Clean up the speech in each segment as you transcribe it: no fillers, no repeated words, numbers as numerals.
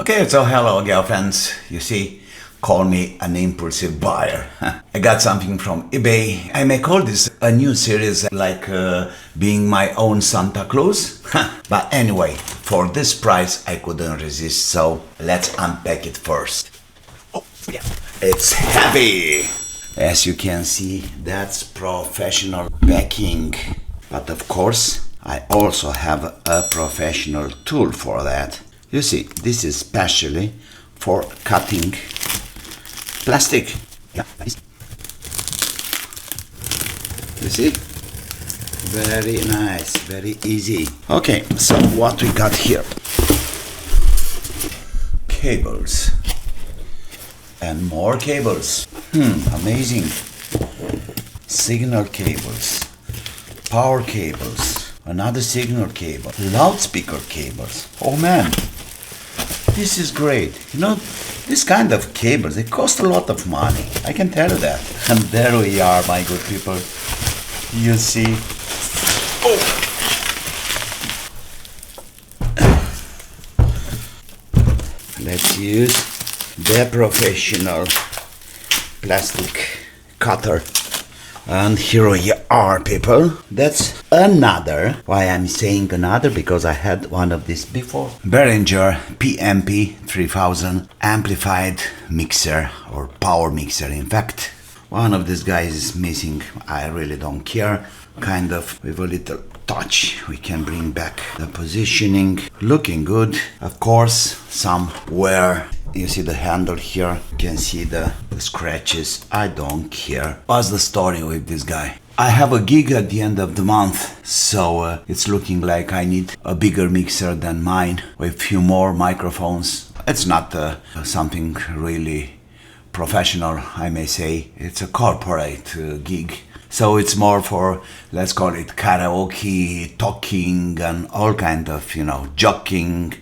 Okay, so hello girlfriends. You see, call me an impulsive buyer. I got something from eBay. I may call this a new series, like being my own Santa Claus. But anyway, for this price I couldn't resist, so let's unpack it first. Oh yeah, it's heavy! As you can see, that's professional packing. But of course, I also have a professional tool for that. You see, this is specially for cutting plastic. Yeah, nice. You see? Very nice, very easy. Okay, so what we got here? Cables. And more cables. Amazing. Signal cables. Power cables. Another signal cable. Loudspeaker cables. Oh man. This is great. You know, this kind of cables, they cost a lot of money. I can tell you that. And there we are, my good people. You see. Oh. Let's use the professional plastic cutter. And here we are, people. That's another. Why I'm saying another? Because I had one of these before. Behringer PMP 3000 amplified mixer, or power mixer. In fact, one of these guys is missing. I really don't care. Kind of with a little touch we can bring back the positioning. Looking good. Of course, some wear. You see the handle here, you can see the scratches. I don't care. What's the story with this guy? I have a gig at the end of the month, so it's looking like I need a bigger mixer than mine with few more microphones. It's not something really professional, I may say. It's a corporate gig. So it's more for, let's call it karaoke, talking and all kind of, joking.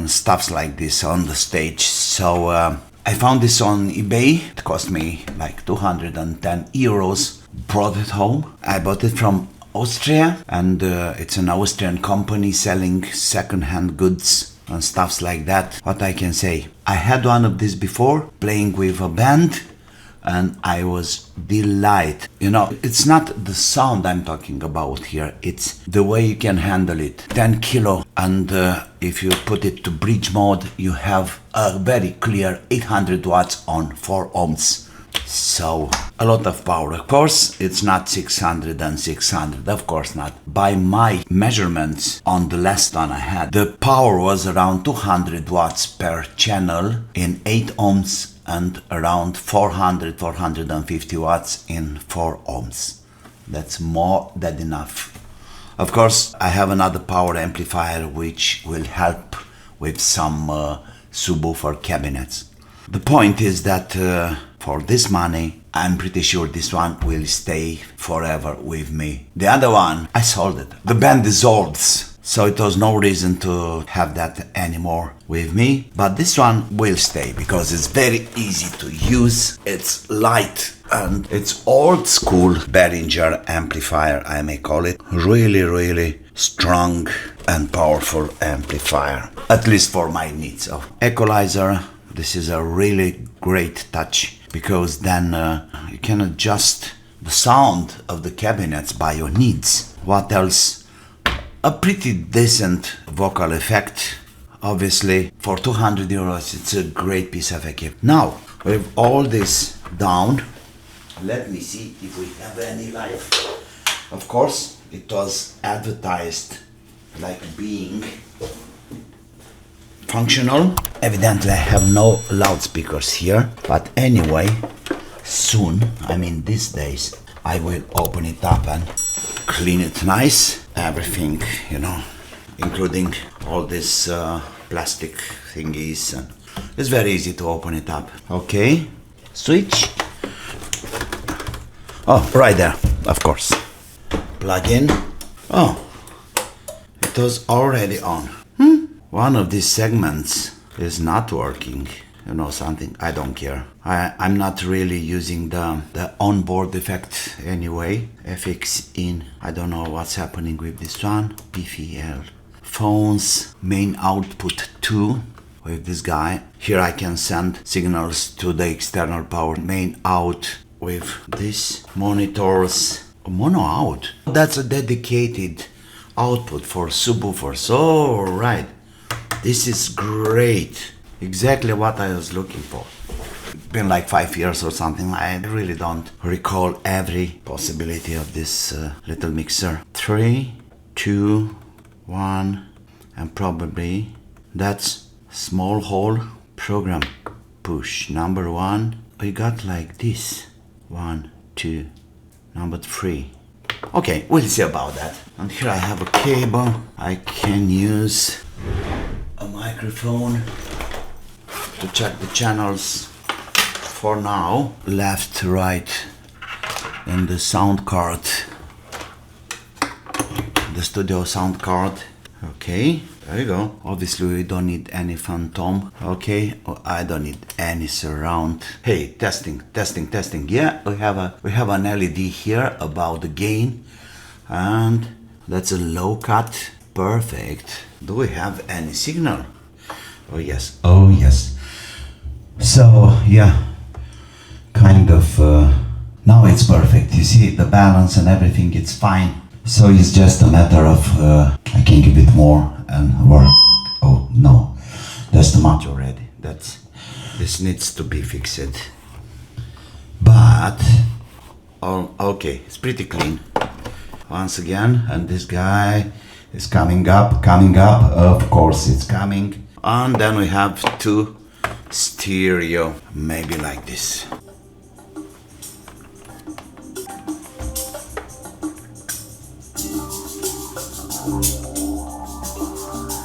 Stuffs like this on the stage. So I found this on eBay. It cost me like 210 euros. Brought it home. I bought it from Austria, and it's an Austrian company selling second-hand goods and stuffs like that. What I can say, I had one of these before, playing with a band, and I was delighted. It's not the sound I'm talking about here, it's the way you can handle it. 10 kilo, and if you put it to bridge mode, you have a very clear 800 watts on 4 ohms. So, a lot of power. Of course, it's not 600 and 600, of course not. By my measurements on the last one I had, the power was around 200 watts per channel in 8 ohms, and around 450 watts in 4 ohms. That's more than enough. Of course, I have another power amplifier which will help with some subwoofer cabinets. The point is that for this money, I'm pretty sure this one will stay forever with me. The other one, I sold it. The band dissolves. So it was no reason to have that anymore with me. But this one will stay because it's very easy to use. It's light and it's old school Behringer amplifier, I may call it. Really, really strong and powerful amplifier. At least for my needs. Equalizer, this is a really great touch because then you can adjust the sound of the cabinets by your needs. What else? A pretty decent vocal effect. Obviously, for 200 euros, it's a great piece of equipment. Now, with all this down, let me see if we have any life. Of course, it was advertised like being functional. Evidently, I have no loudspeakers here. But anyway, soon, I mean these days, I will open it up and clean it nice. Everything, including all these plastic thingies, and it's very easy to open it up. Okay, switch. Oh, right there, of course. Plug in. Oh, it was already on. One of these segments is not working. Something, I don't care. I'm not really using the onboard effect anyway. FX in, I don't know what's happening with this one. PFL. Phones, main output 2. with this guy. Here I can send signals to the external power main out with this monitor's mono out. That's a dedicated output for subwoofers. Oh, right. This is great. Exactly what I was looking for. Been like 5 years or something. I really don't recall every possibility of this little mixer. 3, 2, 1, and probably that's small hole program push. Number 1, we got like this. 1, 2, number 3. Okay, we'll see about that. And here I have a cable. I can use a microphone to check the channels. For now, left, right, and the sound card, the studio sound card. Okay, there you go. Obviously, we don't need any phantom. Okay, I don't need any surround. Hey, testing. Yeah, we have an LED here about the gain, and that's a low cut. Perfect. Do we have any signal? Oh yes. So yeah. Kind of now it's perfect. You see the balance and everything, it's fine. So it's just a matter of I can give it more and work. Oh no, that's too much already. This needs to be fixed. But okay, it's pretty clean. Once again, and this guy is coming up. Of course it's coming. And then we have 2 stereo, maybe like this.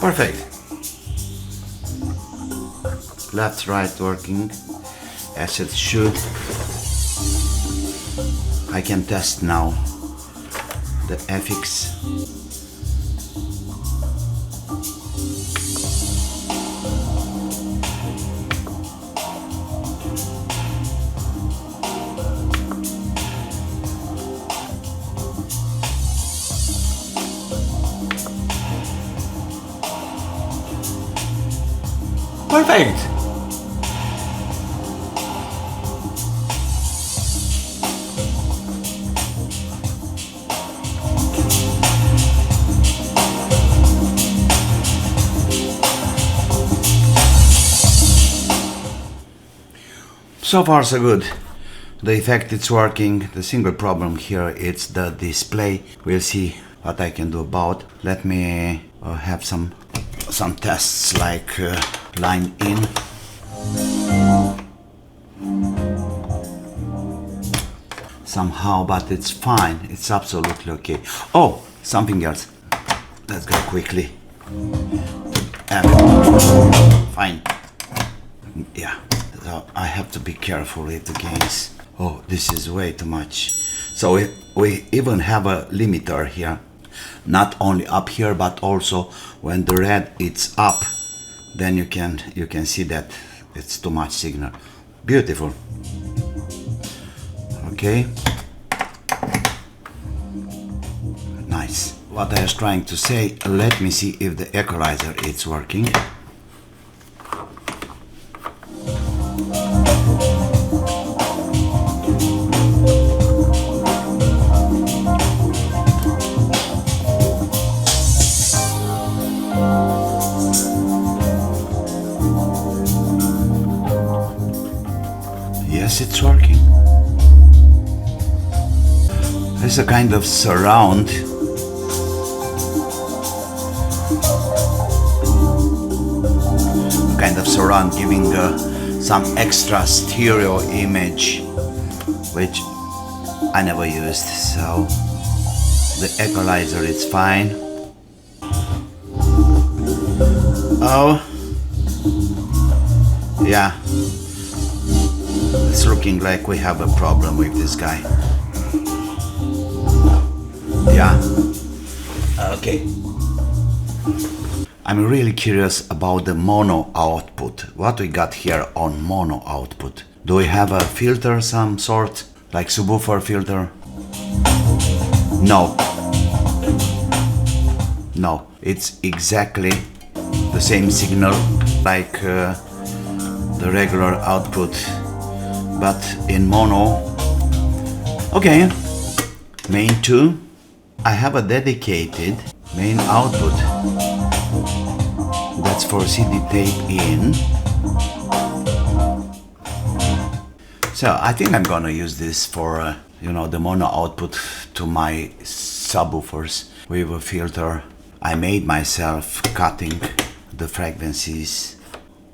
Perfect. Left, right working as it should. I can test now the FX. Perfect. So far so good. The effect it's working. The single problem here it's the display. We'll see what I can do about. Let me have some tests like line in. Somehow, but it's fine. It's absolutely okay. Oh, something else. Let's go quickly. Fine. Yeah. So I have to be careful with the gains. Oh, this is way too much. So we even have a limiter here. Not only up here, but also when the red it's up, then you can see that it's too much signal. Beautiful. Okay. Nice. What I was trying to say, let me see if the equalizer is working. Yes, it's working. It's a kind of surround. Giving some extra stereo image, which I never used. So the equalizer is fine. Oh, yeah. It's looking like we have a problem with this guy. Yeah. Okay. I'm really curious about the mono output. What we got here on mono output? Do we have a filter some sort, like subwoofer filter? No. No, it's exactly the same signal like the regular output, but in mono. Okay, main 2. I have a dedicated main output. That's for CD tape in. So I think I'm gonna use this for you know, the mono output to my subwoofers with a filter I made myself, cutting the frequencies.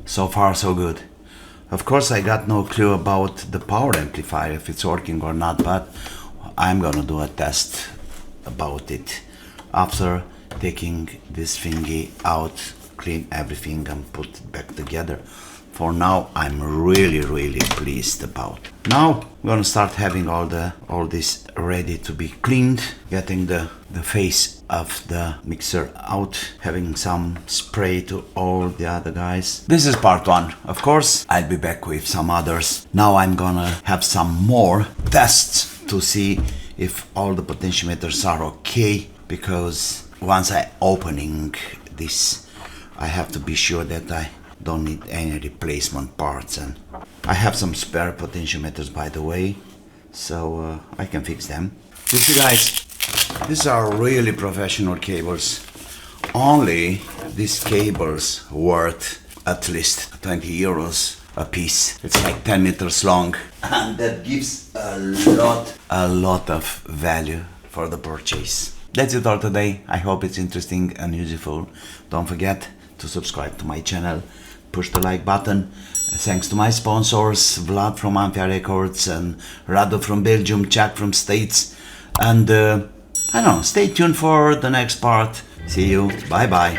So far so good. Of course I got no clue about the power amplifier, if it's working or not, but I'm gonna do a test about it after taking this thingy out, clean everything and put it back together. For now I'm really pleased about. Now I'm gonna start having all this ready to be cleaned, getting the face of the mixer out, having some spray to all the other guys. This is part 1. Of course I'll be back with some others. Now I'm gonna have some more tests to see if all the potentiometers are okay, because once I opening this I have to be sure that I don't need any replacement parts, and I have some spare potentiometers by the way, so I can fix them. You see guys, these are really professional cables. Only these cables worth at least 20 euros a piece. It's like 10 meters long, and that gives a lot of value for the purchase. That's it all today. I hope it's interesting and useful. Don't forget to subscribe to my channel, push the like button. Thanks to my sponsors, Vlad from Ampia Records and Rado from Belgium, Jack from States, and I don't know, stay tuned for the next part. See you, bye bye.